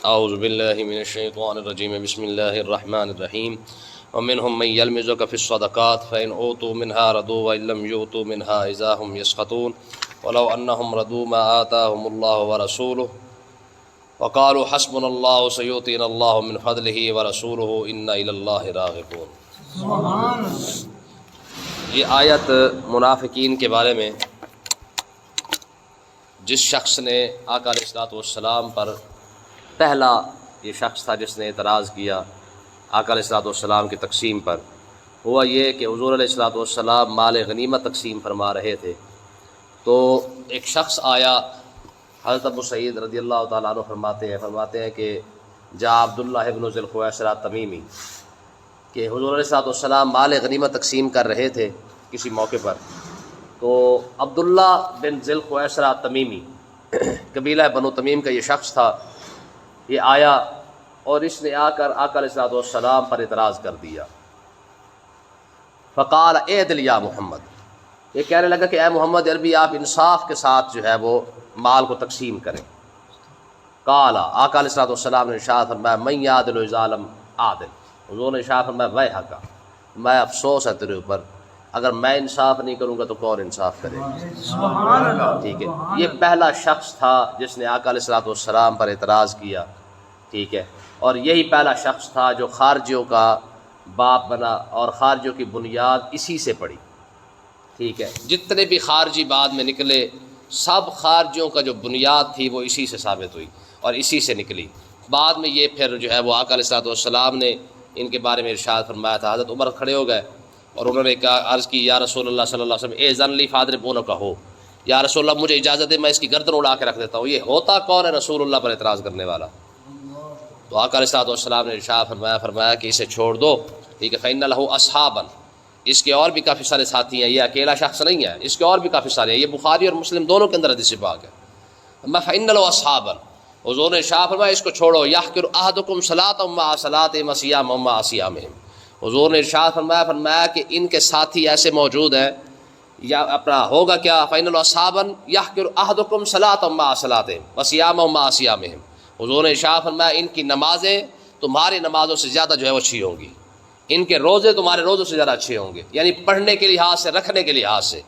اعوذ باللہ من الشیطان الرجیم بسم اللہ الرحمن الرحیم ومنهم من یلمزک فی الصدقات فإن اوتوا منها رضوا وإن لم یؤتوا منها اذا هم یسخطون ولو انهم رضوا ما آتاهم اللہ ورسولہ وقالوا حسبنا اللہ سیؤتینا اللہ من فضلہ ورسولہ انا الی اللہ راغبون۔ سبحان اللہ۔ یہ آیت منافقین کے بارے میں، جس شخص نے آقا علیہ الصلوۃ والسلام پر، پہلا یہ شخص تھا جس نے اعتراض کیا آقا علیہ الصلوۃ والسلام کی تقسیم پر، ہوا یہ کہ حضور علیہ الصلوۃ والسلام مال غنیمت تقسیم فرما رہے تھے، تو ایک شخص آیا، حضرت ابو سعید رضی اللہ تعالیٰ عنہ فرماتے ہیں کہ جا عبداللہ ابن ذی الخویصرہ تمیمی، کہ حضور علیہ الصلوۃ والسلام مال غنیمت تقسیم کر رہے تھے کسی موقع پر، تو عبداللہ بن ذی الخویصرہ تمیمی، قبیلہ بنو تمیم کا یہ شخص تھا، یہ آیا اور اس نے آ کر آقا علیہ الصلوۃ والسلام پر اعتراض کر دیا۔ فقال اعدل یا محمد، یہ کہنے لگا کہ اے محمد عربی آپ انصاف کے ساتھ جو ہے وہ مال کو تقسیم کریں۔ قال، آقا علیہ الصلوۃ والسلام نے ارشاد فرمایا من یعدل اذا لم عادل، حضور نے ارشاد فرمایا ویحک، میں افسوس ہے تیرے اوپر، اگر میں انصاف نہیں کروں گا تو کون انصاف کرے گا۔ سبحان اللہ۔ ٹھیک ہے، یہ پہلا شخص تھا جس نے آقا علیہ الصلوۃ والسلام پر اعتراض کیا، ٹھیک ہے، اور یہی پہلا شخص تھا جو خارجیوں کا باپ بنا اور خارجیوں کی بنیاد اسی سے پڑی، ٹھیک ہے، جتنے بھی خارجی بعد میں نکلے سب خارجیوں کا جو بنیاد تھی وہ اسی سے ثابت ہوئی اور اسی سے نکلی۔ بعد میں یہ پھر جو ہے وہ آقا علیہ الصلوۃ والسلام نے ان کے بارے میں ارشاد فرمایا تھا، حضرت عمر کھڑے ہو گئے اور انہوں نے عرض کی یا رسول اللہ صلی اللہ علیہ وسلم اذن لی فاضربونہ کا ہو، یا رسول اللہ مجھے اجازت دے میں اس کی گردن اڑا کے رکھ دیتا ہوں۔ یہ ہوتا کون ہے؟ رسول اللہ پر اعتراض کرنے والا۔ تو آقا علیہ الصلوۃ والسلام نے ارشاد فرمایا کہ اسے چھوڑ دو، ٹھیک ہے، فإن لہ اصحابا، اس کے اور بھی کافی سارے ساتھی ہیں، یہ اکیلا شخص نہیں ہے، اس کے اور بھی کافی سارے ہیں، یہ بخاری اور مسلم دونوں کے اندر حدیث پاک ہے۔ فإن لہ اصحابا، حضور نے ارشاد فرمایا اس کو چھوڑو، یحقر احدکم صلاۃ مع صلاتہم وصیام مع صیامہم، حضور نے ارشاد فرمایا کہ ان کے ساتھی ایسے موجود ہیں، یا اپنا ہوگا کیا، فإن لہ اصحابا یحقر احدکم صلاۃ مع صلاتہم وصیام مع صیامہم، حضور نے ارشاد فرمایا ان کی نمازیں تمہاری نمازوں سے زیادہ جو ہے وہ اچھی ہوں گی، ان کے روزے تمہارے روزوں سے زیادہ اچھے ہوں گے، یعنی پڑھنے کے لحاظ سے، رکھنے کے لحاظ سے،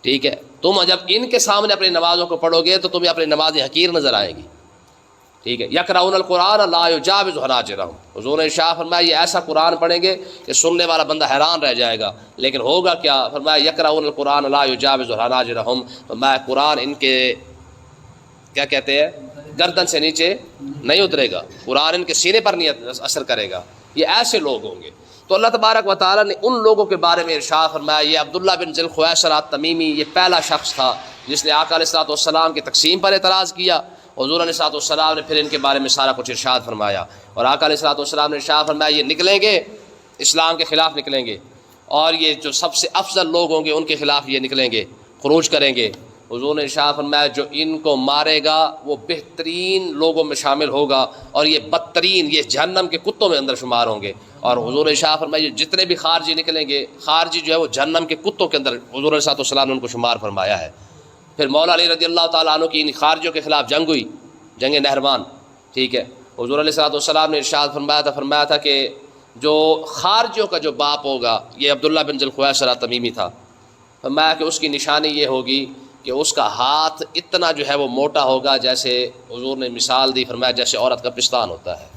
ٹھیک ہے، تم جب ان کے سامنے اپنی نمازوں کو پڑھو گے تو تمہیں اپنی نمازیں حقیر نظر آئیں گی، ٹھیک ہے، یقرؤون القرآن لا یجاوز حناجرہم، حضور نے ارشاد فرمایا یہ ایسا قرآن پڑھیں گے کہ سننے والا بندہ حیران رہ جائے گا، لیکن ہوگا کیا، فرمایا یقرؤون القرآن لا یجاوز حناجرہم، فرمایا قرآن ان کے کیا کہتے ہیں گردن سے نیچے نہیں اترے گا، قرآن ان کے سینے پر نہیں اثر کرے گا، یہ ایسے لوگ ہوں گے۔ تو اللہ تبارک و تعالیٰ نے ان لوگوں کے بارے میں ارشاد فرمایا، یہ عبداللہ بن ذی الخویصرہ تمیمی یہ پہلا شخص تھا جس نے آقا علیہ الصلوۃ والسلام کی تقسیم پر اعتراض کیا، حضور علیہ الصلوۃ والسلام نے پھر ان کے بارے میں سارا کچھ ارشاد فرمایا، اور آقا علیہ الصلوۃ والسلام نے ارشاد فرمایا یہ نکلیں گے، اسلام کے خلاف نکلیں گے، اور یہ جو سب سے افضل لوگ ہوں گے ان کے خلاف یہ نکلیں گے، خروج کریں گے۔ حضور نے ارشاد فرمایا جو ان کو مارے گا وہ بہترین لوگوں میں شامل ہوگا، اور یہ بدترین، یہ جہنم کے کتوں میں اندر شمار ہوں گے، اور حضور نے ارشاد فرمایا جتنے بھی خارجی نکلیں گے، خارجی جو ہے وہ جہنم کے کتوں کے اندر حضور علیہ الصلوۃ والسلام نے ان کو شمار فرمایا ہے۔ پھر مولا علی رضی اللہ تعالیٰ عنہ کی ان خارجیوں کے خلاف جنگ ہوئی، جنگ نہروان، ٹھیک ہے، حضور علیہ الصلوۃ والسلام نے ارشاد فرمایا تھا کہ جو خارجیوں کا جو باپ ہوگا، یہ عبداللہ بن ذی الخویصرہ تمیمی تھا، فرمایا کہ اس کی نشانی یہ ہوگی کہ اس کا ہاتھ اتنا جو ہے وہ موٹا ہوگا، جیسے حضور نے مثال دی، فرمایا جیسے عورت کا پستان ہوتا ہے،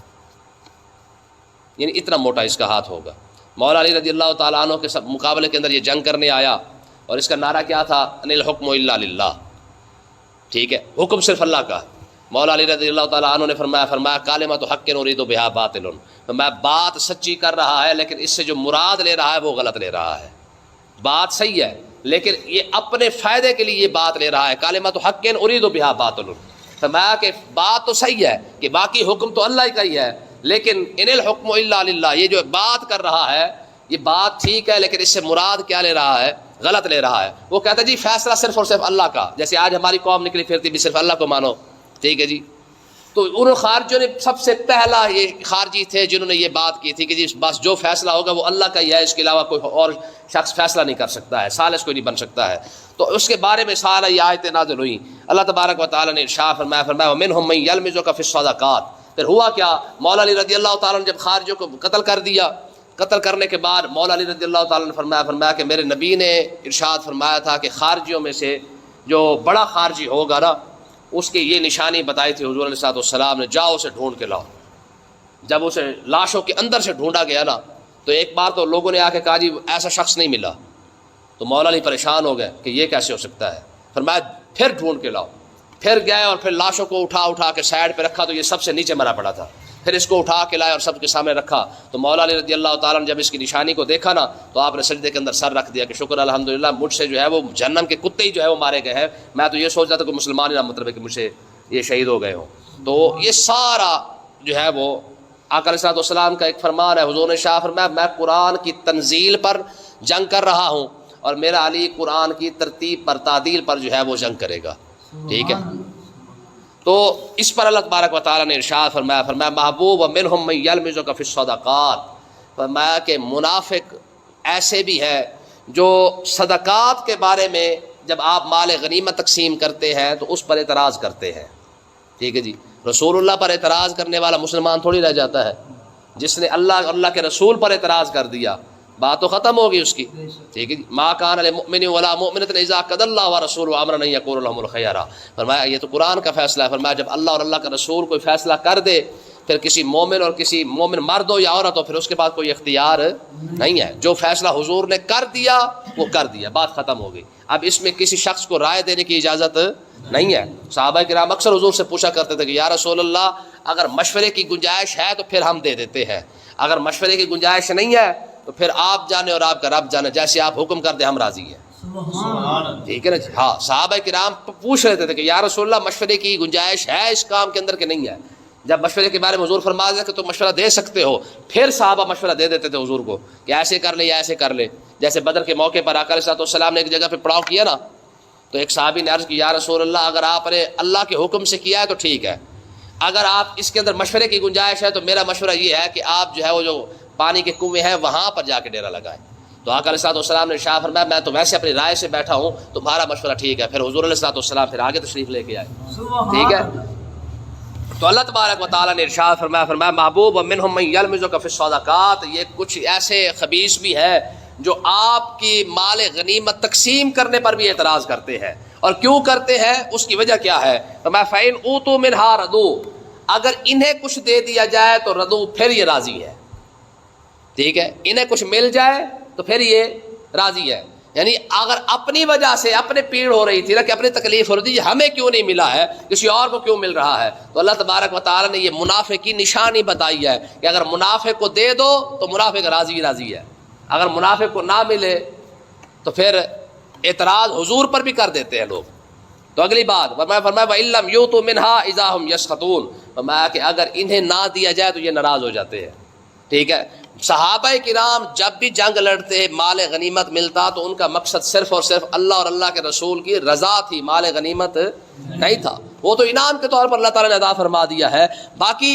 یعنی اتنا موٹا اس کا ہاتھ ہوگا۔ مولا علی رضی اللہ تعالیٰ عنہ کے مقابلے کے اندر یہ جنگ کرنے آیا، اور اس کا نعرہ کیا تھا، ان الحکم الا للہ، ٹھیک ہے، حکم صرف اللہ کا۔ مولا علی رضی اللہ تعالیٰ عنہ نے فرمایا کلمۃ حق ارید بہا باطل، میں بات سچی کر رہا ہے لیکن اس سے جو مراد لے رہا ہے وہ غلط لے رہا ہے، بات صحیح ہے لیکن یہ اپنے فائدے کے لیے یہ بات لے رہا ہے، کلمۃ حق ارید بہا باطل، فرمایا کہ بات تو صحیح ہے کہ باقی حکم تو اللہ کا ہی ہے، لیکن ان الحکم الا للہ، یہ جو بات کر رہا ہے یہ بات ٹھیک ہے لیکن اس سے مراد کیا لے رہا ہے، غلط لے رہا ہے۔ وہ کہتا ہے جی فیصلہ صرف اور صرف اللہ کا، جیسے آج ہماری قوم نکلی پھرتی بھی صرف اللہ کو مانو، ٹھیک ہے جی۔ تو ان خارجیوں نے سب سے پہلا یہ خارجی تھے جنہوں نے یہ بات کی تھی کہ جی بس جو فیصلہ ہوگا وہ اللہ کا ہی ہے، اس کے علاوہ کوئی اور شخص فیصلہ نہیں کر سکتا ہے، ثالث کوئی نہیں بن سکتا ہے۔ تو اس کے بارے میں سارا یہ آیتیں نازل ہوئیں، اللہ تبارک و تعالیٰ نے ارشاد فرمایا وَمِنْهُمْ مَن يَلْمِزُكَ فِي الصَّدَقَاتِ، پھر ہوا کیا، مولا علی رضی اللہ تعالیٰ نے جب خارجیوں کو قتل کر دیا، قتل کرنے کے بعد مولا علی رضی اللہ تعالیٰ نے فرمایا کہ میرے نبی نے ارشاد فرمایا تھا کہ خارجیوں میں سے جو بڑا خارجی ہوگا نا، اس کی یہ نشانی بتائی تھی حضور علیہ السلام نے، جاؤ اسے ڈھونڈ کے لاؤ۔ جب اسے لاشوں کے اندر سے ڈھونڈا گیا نا، تو ایک بار تو لوگوں نے آ کے کہا جی ایسا شخص نہیں ملا، تو مولا علی پریشان ہو گئے کہ یہ کیسے ہو سکتا ہے، فرمایا پھر ڈھونڈ کے لاؤ۔ پھر گئے اور پھر لاشوں کو اٹھا کے سائڈ پہ رکھا، تو یہ سب سے نیچے مرا پڑا تھا، پھر اس کو اٹھا کے لائے اور سب کے سامنے رکھا۔ تو مولا علی رضی اللہ تعالیٰ نے جب اس کی نشانی کو دیکھا نا، تو آپ نے سجدے کے اندر سر رکھ دیا کہ شکر الحمدللہ، مجھ سے جو ہے وہ جہنم کے کتے ہی جو ہے وہ مارے گئے ہیں، میں تو یہ سوچ رہا تھا کہ مسلمان ہی نہ مطلب ہے کہ مجھ سے یہ شہید ہو گئے ہوں۔ تو یہ سارا جو ہے وہ آقا علیہ السلام کا ایک فرمان ہے، حضور نے شاہ فرمایا میں قرآن کی تنزیل پر جنگ کر رہا ہوں، اور میرا علی قرآن کی ترتیب پر تعدیل پر جو ہے وہ جنگ کرے گا، ٹھیک ہے۔ تو اس پر اللہ تبارک و تعالیٰ نے ارشاد فرمایا محبوب ومنہم من یلمزک فی الصدقات، فرمایا کہ منافق ایسے بھی ہے جو صدقات کے بارے میں جب آپ مال غنیمت تقسیم کرتے ہیں تو اس پر اعتراض کرتے ہیں، ٹھیک ہے جی۔ رسول اللہ پر اعتراض کرنے والا مسلمان تھوڑی رہ جاتا ہے، جس نے اللہ اور اللہ کے رسول پر اعتراض کر دیا بات تو ختم ہوگی اس کی، ٹھیک ہے جی۔ ما کان للمؤمن ولا مؤمنۃ اذا قضى الله ورسوله امرا ان يكون لهم الخيار، فرمایا یہ تو قرآن کا فیصلہ ہے، فرمایا جب اللہ اور اللہ کا رسول کوئی فیصلہ کر دے، پھر کسی مومن اور کسی مومن مرد ہو یا عورت ہو، پھر اس کے بعد کوئی اختیار نہیں ہے، جو فیصلہ حضور نے کر دیا وہ کر دیا، بات ختم ہو گئی۔ اب اس میں کسی شخص کو رائے دینے کی اجازت نہیں ہے۔ صحابہ کرام اکثر حضور سے پوچھا کرتے تھے کہ یا رسول اللہ اگر مشورے کی گنجائش ہے تو پھر ہم دے دیتے ہیں، اگر مشورے کی گنجائش نہیں ہے تو پھر آپ جانے اور آپ کا رب جانے، جیسے آپ حکم کر دیں ہم راضی ہیں، ٹھیک ہے نا جی۔ ہاں صحابہ کرام پوچھ رہے تھے کہ یا رسول اللہ مشورے کی گنجائش ہے اس کام کے اندر کہ نہیں ہے۔ جب مشورے کے بارے میں حضور فرما دیا کہ تم مشورہ دے سکتے ہو، پھر صحابہ مشورہ دے دیتے تھے حضور کو کہ ایسے کر لے یا ایسے کر لے۔ جیسے بدر کے موقع پر آقا علیہ السلام نے ایک جگہ پہ پڑاؤ کیا نا، تو ایک صحابی نے عرض کی یا رسول اللہ اگر آپ نے اللہ کے حکم سے کیا ہے تو ٹھیک ہے، اگر آپ اس کے اندر مشورے کی گنجائش ہے تو میرا مشورہ یہ ہے کہ آپ جو ہے وہ جو پانی کے کنویں ہیں وہاں پر جا کے ڈیرا لگائیں۔ تو آقا علیہ السلام نے شاہ فرمایا میں تو ویسے اپنی رائے سے بیٹھا ہوں، تمہارا مشورہ ٹھیک ہے۔ پھر حضور علیہ السلام پھر آگے تشریف لے کے آئے، ٹھیک ہے۔ تو اللہ تبارک و تعالیٰ نے ارشاد فرمایا محبوب ومنہم من یلمزک فی الصدقات، یہ کچھ ایسے خبیث بھی ہے جو آپ کی مال غنیمت تقسیم کرنے پر بھی اعتراض کرتے ہیں، اور کیوں کرتے ہیں اس کی وجہ کیا ہے؟ فرمایا فَإِنْ أُوتُوا مِنْهَا رَضُوا، اگر انہیں کچھ دے دیا جائے تو رضو پھر یہ راضی ہے، ٹھیک ہے، انہیں کچھ مل جائے تو پھر یہ راضی ہے۔ یعنی اگر اپنی وجہ سے اپنے پیڑ ہو رہی تھی نا کہ اپنی تکلیف ہو رہی تھی ہمیں کیوں نہیں ملا ہے، کسی اور کو کیوں مل رہا ہے، تو اللہ تبارک و تعالیٰ نے یہ منافق کی نشانی بتائی ہے کہ اگر منافق کو دے دو تو منافق راضی ہے، اگر منافق کو نہ ملے تو پھر اعتراض حضور پر بھی کر دیتے ہیں لوگ۔ تو اگلی بات فرمایا وَإِن لَّمْ يُؤْتُوا مِنْهَا إِذَا هُمْ يَسْخَطُونَ، فرمایا کہ اگر انہیں نہ دیا جائے تو یہ ناراض ہو جاتے ہیں، ٹھیک ہے۔ صحابہ کرام جب بھی جنگ لڑتے مال غنیمت ملتا تو ان کا مقصد صرف اور صرف اللہ اور اللہ کے رسول کی رضا تھی، مال غنیمت نہیں تھا، وہ تو انعام کے طور پر اللہ تعالیٰ نے عطا فرما دیا ہے۔ باقی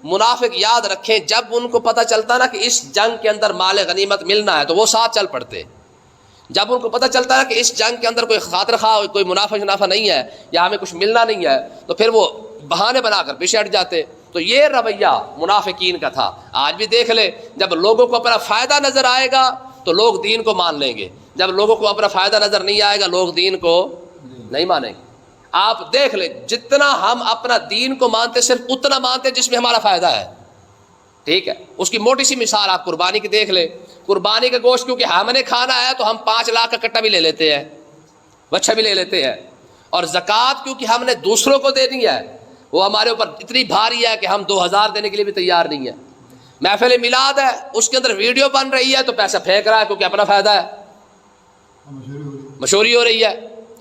منافق یاد رکھیں جب ان کو پتہ چلتا نا کہ اس جنگ کے اندر مال غنیمت ملنا ہے تو وہ ساتھ چل پڑتے، جب ان کو پتہ چلتا ہے کہ اس جنگ کے اندر کوئی خاطر خواہ کوئی منافع نہیں ہے یا ہمیں کچھ ملنا نہیں ہے تو پھر وہ بہانے بنا کر پیچھے ہٹ جاتے۔ تو یہ رویہ منافقین کا تھا۔ آج بھی دیکھ لے جب لوگوں کو اپنا فائدہ نظر آئے گا تو لوگ دین کو مان لیں گے، جب لوگوں کو اپنا فائدہ نظر نہیں آئے گا لوگ دین کو نہیں مانیں گے۔ آپ دیکھ لیں جتنا ہم اپنا دین کو مانتے صرف اتنا مانتے جس میں ہمارا فائدہ ہے، ٹھیک ہے۔ اس کی موٹی سی مثال آپ قربانی کی دیکھ لیں، قربانی کا گوشت کیونکہ ہم نے کھانا ہے تو ہم 5 لاکھ کا کٹا بھی لے لیتے ہیں، بچہ بھی لے لیتے ہیں، اور زکوٰۃ کیونکہ ہم نے دوسروں کو دینی ہے وہ ہمارے اوپر اتنی بھاری ہے کہ ہم 2000 دینے کے لیے بھی تیار نہیں ہے۔ محفل میلاد ہے اس کے اندر ویڈیو بن رہی ہے تو پیسہ پھینک رہا ہے کیونکہ اپنا فائدہ ہے، مشہوری ہو رہی ہے،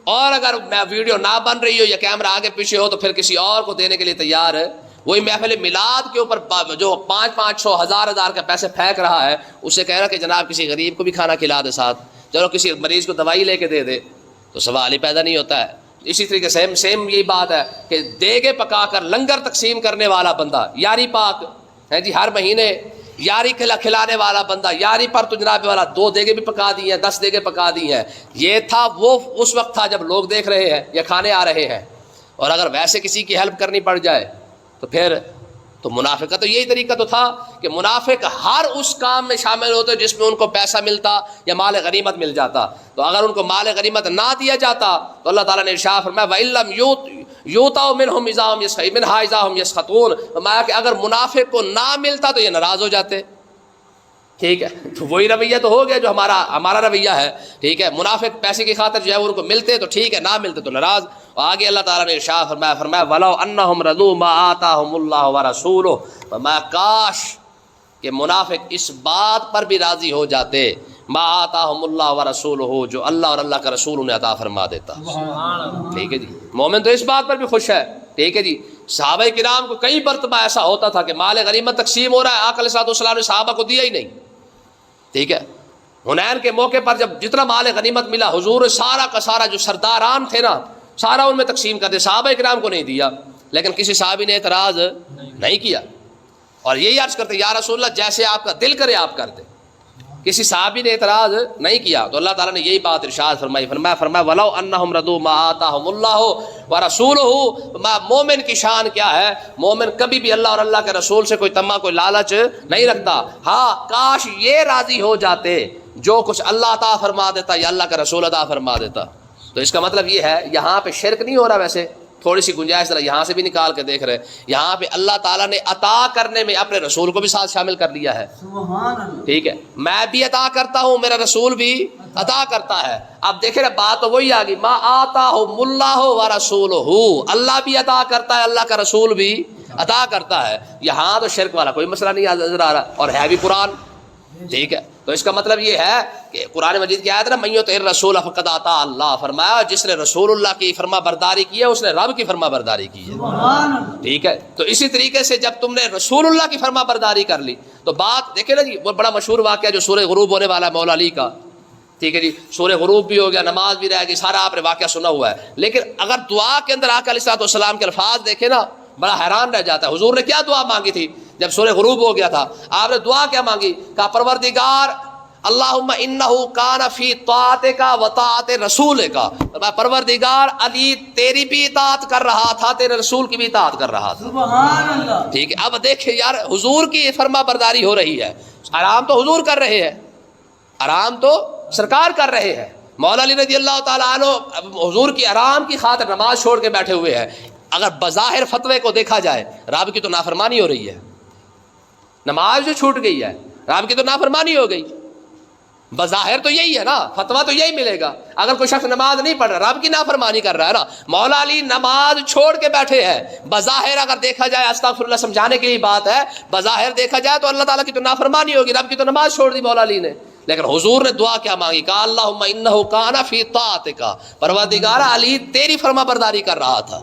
اور اگر ویڈیو نہ بن رہی ہو یا کیمرہ آگے پیچھے ہو تو پھر کسی اور کو دینے کے لیے تیار ہے۔ وہی محفل میلاد کے اوپر جو 500 1000 کا پیسے پھینک رہا ہے اسے کہہ رہا کہ جناب کسی غریب کو بھی کھانا کھلا دے، ساتھ چلو کسی مریض کو دوائی لے کے دے دے، تو سوال ہی پیدا نہیں ہوتا ہے۔ اسی طریقے سے سیم یہی بات ہے کہ دیگے پکا کر لنگر تقسیم کرنے والا بندہ، یاری پاک ہے جی، ہر مہینے یاری کھلانے والا بندہ، یاری پر تو جناب والا 2 دیگے بھی پکا دی ہیں، 10 دیگے پکا دی ہیں، یہ تھا وہ اس وقت تھا جب لوگ دیکھ رہے ہیں یا کھانے آ رہے ہیں۔ اور اگر ویسے کسی کی ہیلپ کرنی پڑ جائے تو پھر تو منافق کا تو یہی طریقہ تو تھا کہ منافق ہر اس کام میں شامل ہوتے جس میں ان کو پیسہ ملتا یا مال غنیمت مل جاتا. تو اگر ان کو مال غنیمت نہ دیا جاتا تو اللہ تعالیٰ نے ارشاد فرمایا وَإِلَّمْ يُؤْتَوْا مِنْهُمْ إِذَا هُمْ يَسْخَطُونَ، فرمایا کہ اگر منافق کو نہ ملتا تو یہ ناراض ہو جاتے. ٹھیک ہے، تو وہی رویہ تو ہو گیا جو ہمارا رویہ ہے. ٹھیک ہے، منافق پیسے کی خاطر جو ہے ان کو ملتے تو ٹھیک ہے، نہ ملتے تو ناراض. اور آگے اللہ تعالیٰ نے ارشاد فرمایا وَلَوْ أَنَّهُمْ رَضُوا مَا آتَاهُمُ اللَّهُ وَرَسُولُهُ، فرمایا کاش کہ منافق اس بات پر بھی راضی ہو جاتے ما آتاہم اللہ ورسولہ، جو اللہ اور اللہ کا رسول انہیں عطا فرما دیتا. ٹھیک ہے جی، مومن تو اس بات پر بھی خوش ہے. ٹھیک ہے جی، صحابہ کرام کو کئی مرتبہ ایسا ہوتا تھا کہ مال غنیمت تقسیم ہو رہا ہے، آقا علیہ الصلوۃ والسلام نے صحابہ کو دیا ہی نہیں. ٹھیک ہے، حنین کے موقع پر جب جتنا مال غنیمت ملا حضور سارا کا سارا جو سرداران تھے نا سارا ان میں تقسیم کر دے، صحابہ کرام کو نہیں دیا. لیکن کسی صحابی نے اعتراض نہیں کیا اور یہی عرض کرتے یا رسول اللہ جیسے آپ کا دل کرے آپ کر دیں. کسی صحابی نے اعتراض نہیں کیا. تو اللہ تعالیٰ نے یہی بات ارشاد فرمایا وَلَوْ أَنَّهُمْ رَضُوا مَا آتَاهُمُ اللَّهُ وَرَسُولُهُ. مومن کی شان کیا ہے؟ مومن کبھی بھی اللہ اور اللہ کے رسول سے کوئی طمع کوئی لالچ نہیں رکھتا. ہاں کاش یہ راضی ہو جاتے جو کچھ اللہ عطا فرما دیتا یا اللہ کا رسول عطا فرما دیتا. تو اس کا مطلب یہ ہے یہاں پہ شرک نہیں ہو رہا. ویسے تھوڑی سی گنجائش ذرا یہاں سے بھی نکال کے دیکھ رہے، یہاں پہ اللہ تعالیٰ نے عطا کرنے میں اپنے رسول کو بھی ساتھ شامل کر لیا ہے. ٹھیک ہے، میں بھی عطا کرتا ہوں، میرا رسول بھی عطا کرتا ہے. اب دیکھیں نا بات تو وہی آ گئی ما آتاہم اللہ ورسولہ، اللہ بھی عطا کرتا ہے اللہ کا رسول بھی عطا کرتا ہے. یہاں تو شرک والا کوئی مسئلہ نہیں نظر آ رہا اور ہے بھی قرآن. ٹھیک ہے، تو اس کا مطلب یہ ہے کہ قرآن مجید کی آیت ہے نا من یطع الرسول فقد اطاع اللہ، فرمایا جس نے رسول اللہ کی فرما برداری کی ہے اس نے رب کی فرما برداری کی ہے. ٹھیک ہے، تو اسی طریقے سے جب تم نے رسول اللہ کی فرما برداری کر لی تو بات دیکھیں نا جی، وہ بڑا مشہور واقعہ جو سورہ غروب ہونے والا ہے مولا علی کا. ٹھیک ہے جی، سورہ غروب بھی ہو گیا، نماز بھی رہ گئی، سارا آپ نے واقعہ سنا ہوا ہے. لیکن اگر دعا کے اندر آقا علیہ الصلوۃ والسلام کے الفاظ دیکھیں نا بڑا حیران رہ جاتا ہے. حضور نے کیا دعا مانگی تھی جب سورہ غروب ہو گیا تھا؟ آپ نے دعا کیا مانگی؟ کہا پروردگار اللہم انہ کان فی طاعتک و طاعت رسولک، پروردگار علی تیری بھی اطاعت کر رہا تھا، تیرے رسول کی بھی اطاعت کر رہا تھا. سبحان اللہ. ٹھیک ہے، اب دیکھیں یار حضور کی فرما برداری ہو رہی ہے، آرام تو حضور کر رہے ہیں، آرام تو سرکار کر رہے ہیں. مولا علی رضی اللہ تعالیٰ عنہ حضور کی آرام کی خاطر نماز چھوڑ کے بیٹھے ہوئے ہیں. اگر بظاہر فتوے کو دیکھا جائے رب کی تو نافرمانی ہو رہی ہے، نماز جو چھوٹ گئی ہے رب کی تو نافرمانی ہو گئی. بظاہر تو یہی ہے نا، فتویٰ تو یہی ملے گا. اگر کوئی شخص نماز نہیں پڑھ رہا رب کی نافرمانی کر رہا ہے نا. مولا علی نماز چھوڑ کے بیٹھے ہیں، بظاہر اگر دیکھا جائے استغفر اللہ سمجھانے کی بات ہے، بظاہر دیکھا جائے تو اللہ تعالیٰ کی تو نافرمانی ہوگی، رب کی تو نماز چھوڑ دی مولا علی نے. لیکن حضور نے دعا کیا مانگی؟ کہا اللہم انہ کان فی طاعتک، پروردگار علی تیری فرما برداری کر رہا تھا،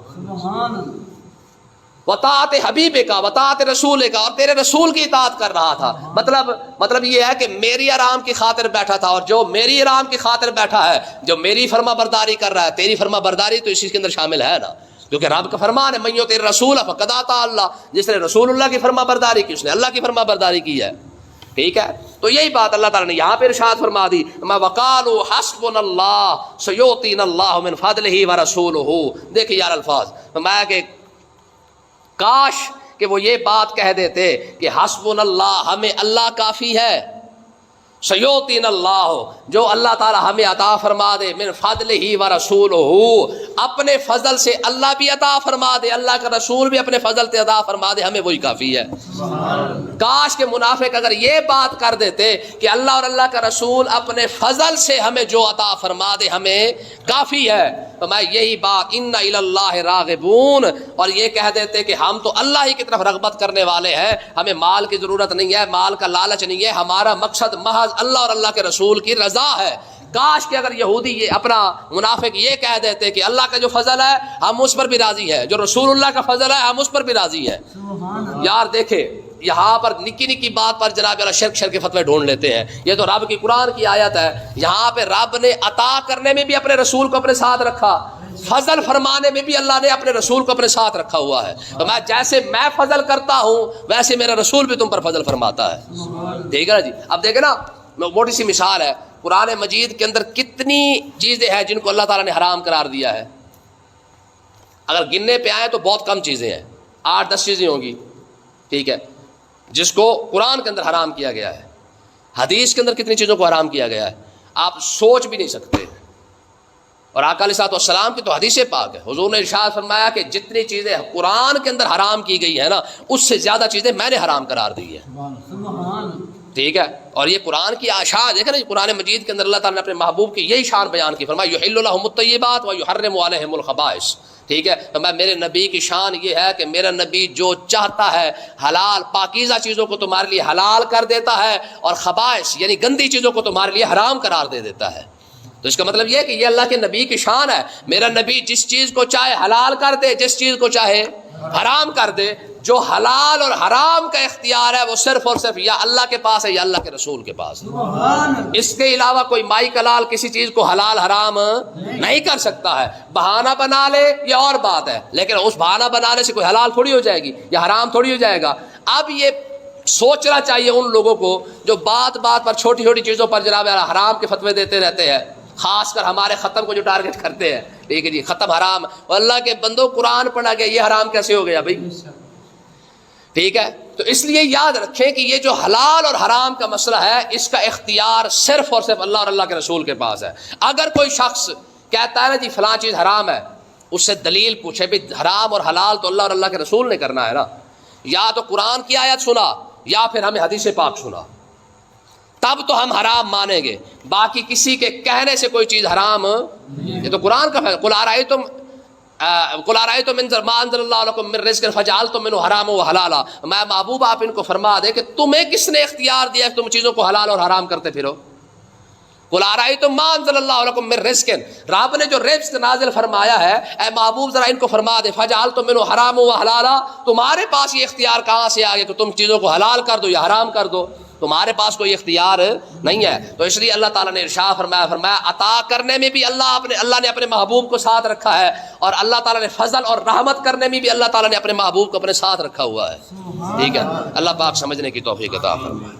وطاعت حبیب کا وطاعت رسول کا، اور تیرے رسول کی اطاعت کر رہا تھا. مطلب یہ ہے کہ میری آرام کی خاطر بیٹھا تھا، اور جو میری آرام کی خاطر بیٹھا ہے، جو میری فرما برداری کر رہا ہے، تیری فرما برداری تو اسی کے اندر شامل ہے نا، کیونکہ رب کا فرمان ہے من یطع الرسول فقد اطاع اللہ، جس نے رسول اللہ کی فرما برداری کی اس نے اللہ کی فرما برداری کی ہے. ٹھیک ہے، تو یہی بات اللہ تعالیٰ نے یہاں پہ ارشاد فرما دی وقالوا حسبنا اللہ سیؤتینا اللہ من فضلہ ورسولہ. دیکھیں یار الفاظ فرمایا کہ کاش کہ وہ یہ بات کہہ دیتے کہ حسبنا اللہ، ہمیں اللہ کافی ہے، سیؤتینا اللہ، جو اللہ تعالی ہمیں عطا فرما دے، من فضلہ ورسولہ، اپنے فضل سے اللہ بھی عطا فرما دے، اللہ کا رسول بھی اپنے فضل سے عطا فرما دے، ہمیں وہی کافی ہے. کاش کہ منافق اگر یہ بات کر دیتے کہ اللہ اور اللہ کا رسول اپنے فضل سے ہمیں جو عطا فرما دے ہمیں کافی ہے. تو میں یہی بات ان الی اللہ راغبون، اور یہ کہہ دیتے کہ ہم تو اللہ ہی کی طرف رغبت کرنے والے ہیں، ہمیں مال کی ضرورت نہیں ہے، مال کا لالچ نہیں ہے، ہمارا مقصد محض اللہ اور اللہ کے رسول کی رضا ہے. کاش کہ اگر یہودی یہ اپنا منافق یہ کہہ دیتے کہ اللہ کا جو فضل ہے ہم اس پر بھی راضی ہیں، جو رسول اللہ کا فضل ہے ہم اس پر بھی راضی ہیں. یار دیکھیں یہاں پر نکی نکی بات پر جناب اللہ شرک کے فتوے ڈھونڈ لیتے ہیں. یہ تو رب کی قرآن کی آیت ہے، یہاں پہ رب نے عطا کرنے میں بھی اپنے رسول کو اپنے ساتھ رکھا، فضل فرمانے میں بھی اللہ نے اپنے رسول کو اپنے ساتھ رکھا ہوا ہے. تو میں جیسے میں فضل کرتا ہوں ویسے میرا رسول بھی تم پر فضل فرماتا ہے. ٹھیک ہے نا جی. اب دیکھیں نا موٹی سی مثال ہے، قرآن مجید کے اندر کتنی چیزیں ہیں جن کو اللہ تعالیٰ نے حرام قرار دیا ہے. اگر گننے پہ آئیں تو بہت کم چیزیں ہیں. 8-10 چیزیں ہوں گی، ٹھیک ہے، جس کو قرآن کے اندر حرام کیا گیا ہے. حدیث کے اندر کتنی چیزوں کو حرام کیا گیا ہے آپ سوچ بھی نہیں سکتے. اور آقا علیہ الصلوۃ والسلام کی تو حدیث پاک ہے، حضور نے ارشاد فرمایا کہ جتنی چیزیں قرآن کے اندر حرام کی گئی ہے نا، اس سے زیادہ چیزیں میں نے حرام قرار دی ہے. سبحان ٹھیک ہے، اور یہ قرآن کی اشاعت دیکھیں نا، قرآن مجید کے اندر اللہ تعالیٰ نے اپنے محبوب کی یہی شان بیان کی، فرمایا یحل لهم الطیبات ویحرم علیہم الخبائث. ٹھیک ہے، تو میرے نبی کی شان یہ ہے کہ میرا نبی جو چاہتا ہے حلال پاکیزہ چیزوں کو تمہارے لیے حلال کر دیتا ہے، اور خبائث یعنی گندی چیزوں کو تمہارے لیے حرام قرار دے دیتا ہے. تو اس کا مطلب یہ ہے کہ یہ اللہ کے نبی کی شان ہے. میرا نبی جس چیز کو چاہے حلال کر دے، جس چیز کو چاہے حرام کر دے. جو حلال اور حرام کا اختیار ہے وہ صرف اور صرف یا اللہ کے پاس ہے یا اللہ کے رسول کے پاس ہے. سبحان اس کے علاوہ کوئی مائی کلال کسی چیز کو حلال حرام نہیں کر سکتا ہے. بہانہ بنا لے یہ اور بات ہے، لیکن اس بہانہ بنانے سے کوئی حلال تھوڑی ہو جائے گی یا حرام تھوڑی ہو جائے گا. اب یہ سوچنا چاہیے ان لوگوں کو جو بات بات پر چھوٹی چھوٹی چیزوں پر جناب حرام کے فتوے دیتے رہتے ہیں، خاص کر ہمارے ختم کو جو ٹارگٹ کرتے ہیں. ٹھیک ہے جی، ختم حرام، اللہ کے بندوں قرآن پڑھا گیا، یہ حرام کیسے ہو گیا بھائی؟ ٹھیک ہے، تو اس لیے یاد رکھیں کہ یہ جو حلال اور حرام کا مسئلہ ہے، اس کا اختیار صرف اور صرف اللہ اور اللہ کے رسول کے پاس ہے. اگر کوئی شخص کہتا ہے نا جی فلاں چیز حرام ہے، اس سے دلیل پوچھے بھی حرام اور حلال تو اللہ اور اللہ کے رسول نے کرنا ہے نا. یا تو قرآن کی آیت سنا یا پھر ہمیں حدیث پاک سنا، تب تو ہم حرام مانیں گے. باقی کسی کے کہنے سے کوئی چیز حرام، یہ تو قرآن کا فیصلہ. قل ارأیتم ما انزل اللہ لکم من رزق فجعلتم منہ حراما وحلالا. میں محبوب آپ ان کو فرما دے کہ تمہیں کس نے اختیار دیا کہ تم چیزوں کو حلال اور حرام کرتے پھرو. قل ارأیتم ما انزل اللہ لکم من رزق، رب نے جو رزق نازل فرمایا ہے، اے محبوب ذرا ان کو فرما دے فجعلتم منہ حراما وحلالا، تمہارے پاس یہ اختیار کہاں سے آ گیا کہ تم چیزوں کو حلال کر دو یا حرام کر دو؟ تمہارے پاس کوئی اختیار نہیں ہے. تو اس لیے اللہ تعالیٰ نے ارشاد فرمایا عطا کرنے میں بھی اللہ نے اپنے محبوب کو ساتھ رکھا ہے، اور اللہ تعالیٰ نے فضل اور رحمت کرنے میں بھی اللہ تعالیٰ نے اپنے محبوب کو اپنے ساتھ رکھا ہوا ہے. ٹھیک ہے، اللہ پاک سمجھنے کی توفیق عطا فرمائے.